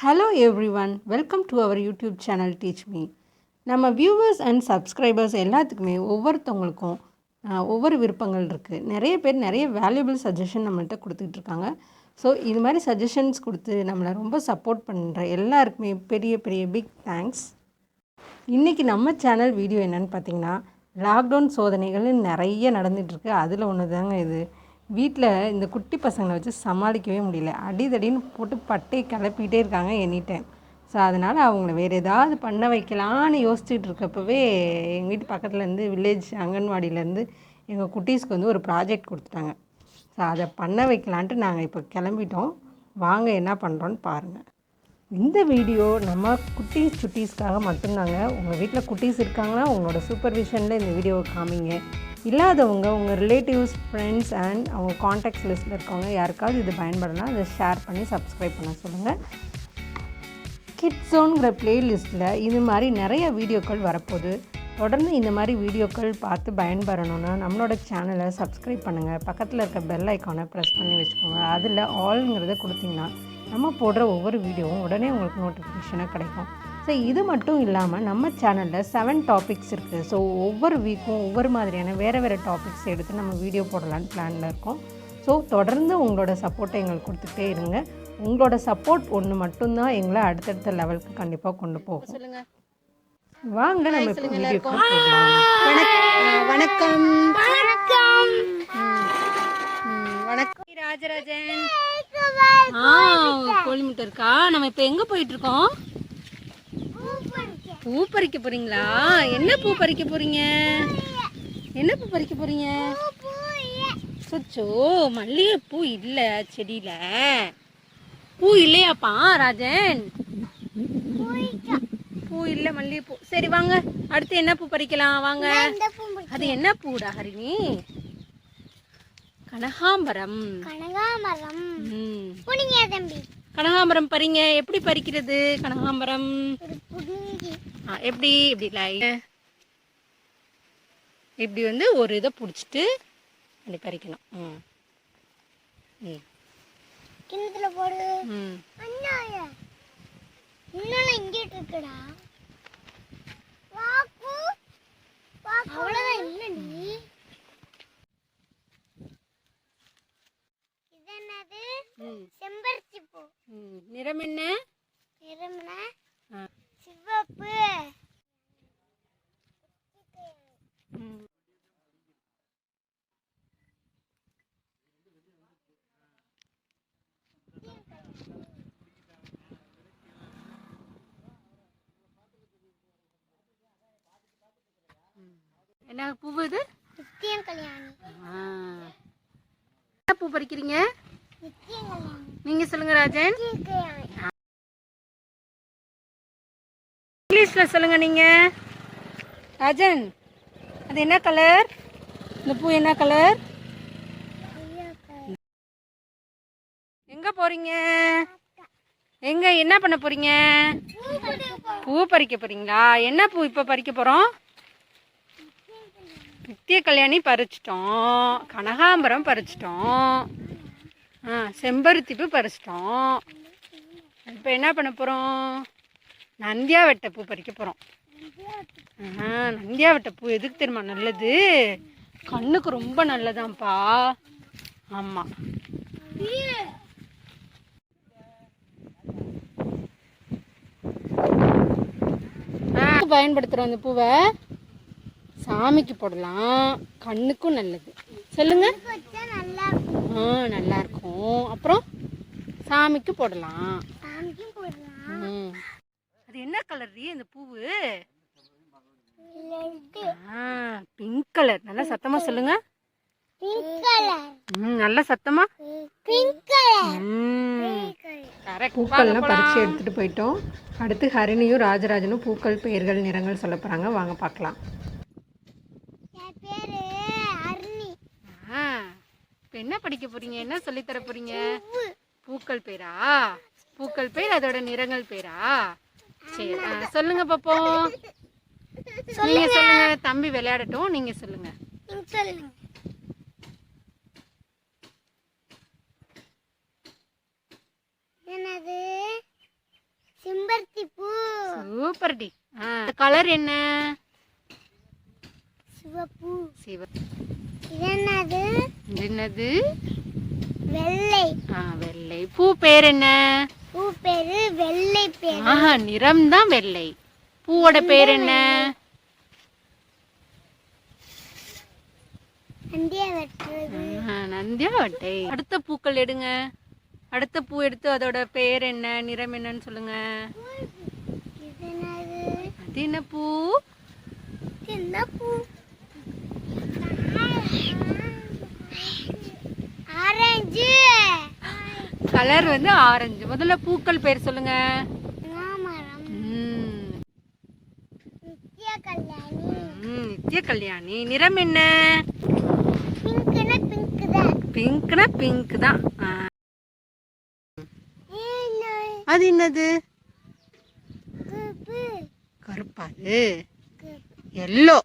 Hello everyone, welcome to our YouTube channel TEACHME. நம்ம viewers and subscribers எல்லாத்துக்குமே ஒவ்வொருத்தவங்களுக்கும் ஒவ்வொரு விருப்பங்கள் இருக்குது. நிறைய பேர் நிறைய வேல்யூபிள் சஜஷன் நம்மள்கிட்ட கொடுத்துக்கிட்டு இருக்காங்க. ஸோ இது மாதிரி சஜஷன்ஸ் கொடுத்து நம்மளை ரொம்ப சப்போர்ட் பண்ணுற எல்லாருக்குமே பெரிய பெரிய பிக் தேங்க்ஸ். இன்றைக்கி நம்ம சேனல் வீடியோ என்னென்னு பார்த்திங்கன்னா, லாக்டவுன் சோதனைகள் நிறைய நடந்துகிட்ருக்கு. அதில் ஒன்று தாங்க இது. வீட்டில் இந்த குட்டி பசங்களை வச்சு சமாளிக்கவே முடியல. அடிதடின்னு போட்டு பட்டையை கிளப்பிகிட்டே இருக்காங்க எனி டைம். ஸோ அதனால் அவங்கள வேறு ஏதாவது பண்ண வைக்கலான்னு யோசிச்சுட்டு இருக்கப்பவே எங்கள் வீட்டு பக்கத்துலேருந்து வில்லேஜ் அங்கன்வாடியிலேருந்து எங்கள் குட்டீஸ்க்கு வந்து ஒரு ப்ராஜெக்ட் கொடுத்துட்டாங்க. ஸோ அதை பண்ண வைக்கலான்ட்டு நாங்கள் இப்போ கிளம்பிட்டோம். வாங்க என்ன பண்ணுறோன்னு பாருங்கள். இந்த வீடியோ நம்ம குட்டீஸ் சுட்டீஸ்க்காக மட்டும்தாங்க. உங்கள் வீட்டில் குட்டீஸ் இருக்காங்கன்னா உங்களோட சூப்பர்விஷனில் இந்த வீடியோவை காமிங்க. இல்லாதவங்க உங்கள் ரிலேட்டிவ்ஸ், ஃப்ரெண்ட்ஸ் அண்ட் அவங்க காண்டாக்ட்ஸ் லிஸ்ட்டில் இருக்கவங்க யாருக்காவது இது பயன்படலாம், அதை ஷேர் பண்ணி சப்ஸ்கிரைப் பண்ண சொல்லுங்கள். கிட்ஸ் ஜோன்கிற ப்ளேலிஸ்ட்டில் இது மாதிரி நிறைய வீடியோக்கள் வரப்போகுது. தொடர்ந்து இந்த மாதிரி வீடியோக்கள் பார்த்து பயன்பெறணுன்னா நம்மளோட சேனலை சப்ஸ்கிரைப் பண்ணுங்கள். பக்கத்தில் இருக்க பெல் ஐக்கானை ப்ரெஸ் பண்ணி வச்சுக்கோங்க. அதில் ஆல்ங்கிறத கொடுத்திங்கன்னா நம்ம போடுற ஒவ்வொரு வீடியோவும் உடனே உங்களுக்கு நோட்டிஃபிகேஷனாக கிடைக்கும். ஸோ இது மட்டும் இல்லாமல் நம்ம சேனலில் 7 டாபிக்ஸ் இருக்குது. ஸோ ஒவ்வொரு வீக்கும் ஒவ்வொரு மாதிரியான வேறு டாபிக்ஸ் எடுத்து நம்ம வீடியோ போடலான்னு பிளானில் இருக்கோம். ஸோ தொடர்ந்து உங்களோட சப்போர்ட்டை எங்களுக்கு கொடுத்துட்டே இருங்க. உங்களோட சப்போர்ட் ஒன்று மட்டும்தான் எங்களை அடுத்தடுத்த லெவலுக்கு கண்டிப்பாக கொண்டு போகும். சொல்லுங்கள், வாங்க நம்ம இப்போ வீடியோ போடலாம். வணக்கம் வணக்கம் ராஜராஜன். கோழி முட்டை இருக்கா? நம்ம இப்போ எங்கே போயிட்டுருக்கோம்? பூ பறிக்க போகிறீங்களா? என்ன பூ பறிக்க போகிறீங்க? என்ன பூ பறிக்க போகிறீங்க? சொச்சோ, மல்லிகைப்பூ இல்லை செடியில். பூ இல்லையாப்பா ராஜன்? பூ இல்லை, மல்லிகைப்பூ. சரி வாங்க, அடுத்து என்ன பூ பறிக்கலாம் வாங்க. அது என்ன பூடா ஹரிணி? கனகாம்பரம். கனகாம்பரம் பறிங்க. எப்படி பறிக்கிறது கனகாம்பரம்? எப்படி இப்படி இப்படி வந்து ஒரு இதை பிடிச்சிட்டு அப்படி பறிக்கணும். கிணத்துல போடு. இன்னும் இங்கிட்டு இருக்குடா. வாக்கு அவ்வளவுதான். இல்ல நீ இதென்னது? செம்பருத்தி பூ. நிறம் என்ன? நிறம் சிவப்பு. என்ன பூ இது? நித்தியம் கல்யாணி. என்ன பூ பறிக்கிறீங்க? நித்தியம் கல்யாணி. நீங்க சொல்லுங்க ராஜன். கல்யாணி. இங்கிலீஷ்ல சொல்லுங்க நீங்க. ராஜன், அது என்ன கலர்? இந்த பூ என்ன கலர்? எங்க போறீங்க? எங்க என்ன பண்ண போறீங்க? பூ பறிக்க போறீங்களா? என்ன பூ இப்ப பறிக்க போறோம்? நித்திய கல்யாணி பறிச்சிட்டோம், கனகாம்பரம் பறிச்சிட்டோம், செம்பருத்தி பூ பறிச்சிட்டோம். இப்போ என்ன பண்ண போகிறோம்? நந்தியாவட்டை பூ பறிக்க போகிறோம். நந்தியாவட்டை பூ எதுக்கு தெரியுமா நல்லது? கண்ணுக்கு ரொம்ப நல்லதாம்ப்பா. ஆமாம். பயன்படுத்துகிறோம் அந்த பூவை. சாமிக்கு போடலாம், கண்ணுக்கும் நல்லது. சொல்லுங்க. நல்லா இருக்கும். அப்புறம் சாமிக்கு போடலாம். அது என்ன கலர் இந்த பூவு? Pink colour. நல்லா சத்தமா சொல்லுங்க. நல்ல சத்தமா. பூக்கள்லாம் பறிச்சு எடுத்துட்டு போயிட்டோம். அடுத்து ஹரிணியும் ராஜராஜனும் பூக்கள் பெயர்கள் நிறங்கள் சொல்ல போறாங்க. வாங்க பார்க்கலாம். இப்போ என்ன படிக்க போறீங்க? என்ன சொல்லித்தர போறீங்க? பூக்கள் பேரா? பூக்கள் பேர் அதோட நிறங்கள் பேரா? சரி சொல்லுங்க பாப்போம். நீங்க சொல்லுங்க. தம்பி விளையாடட்டும், நீங்க சொல்லுங்க. என்னது? செம்பருத்தி பூ. Super D. கலர் என்ன? சிவப்பு. சிவப்பு. இது என்னது? இது என்னது? வெள்ளை. வெள்ளை. பூ பேர் என்ன? பூ பேரு வெள்ளை பேரு. நிறம் தான் வெள்ளை. பூவோட பேர் என்ன? நந்தியாவட்டை. அடுத்த பூக்கள் எடுங்க. அடுத்த பூ எடுத்து அதோட பேர் என்ன, நிறம் என்னன்னு சொல்லுங்க. அது என்ன பூ? என்ன பூ? ஆரஞ்சு. கலர் வந்து ஆரஞ்சு. முதல்ல பூக்கள் பேர் சொல்லுங்க. நித்திய கல்யாணி. நிறம் என்ன? பிங்க்னா பிங்க் தான். அது என்னது? கருப்பாது. எல்லோ.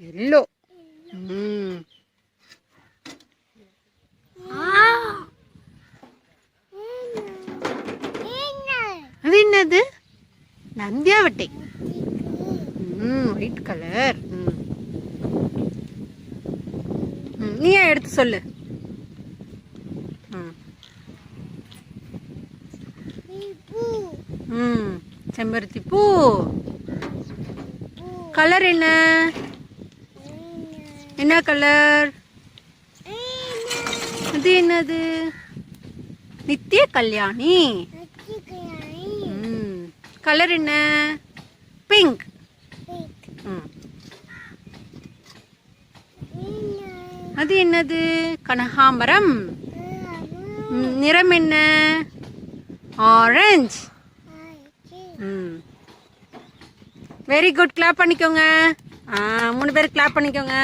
எல்லோ. அது என்னது? நந்தியாவட்டை. White colour. நீ எடுத்து சொல்லு. செம்பருத்தி பூ. கலர் என்ன? என்ன கலர்? அது என்னது? நித்திய கல்யாணி. கலர் என்ன? பிங்க். அது என்னது? கனகாம்பரம். நிறம் என்ன? ஆரஞ்சு. Very good. கிளாப் பண்ணிக்கோங்க. 3 பேர் கிளாப் பண்ணிக்கோங்க.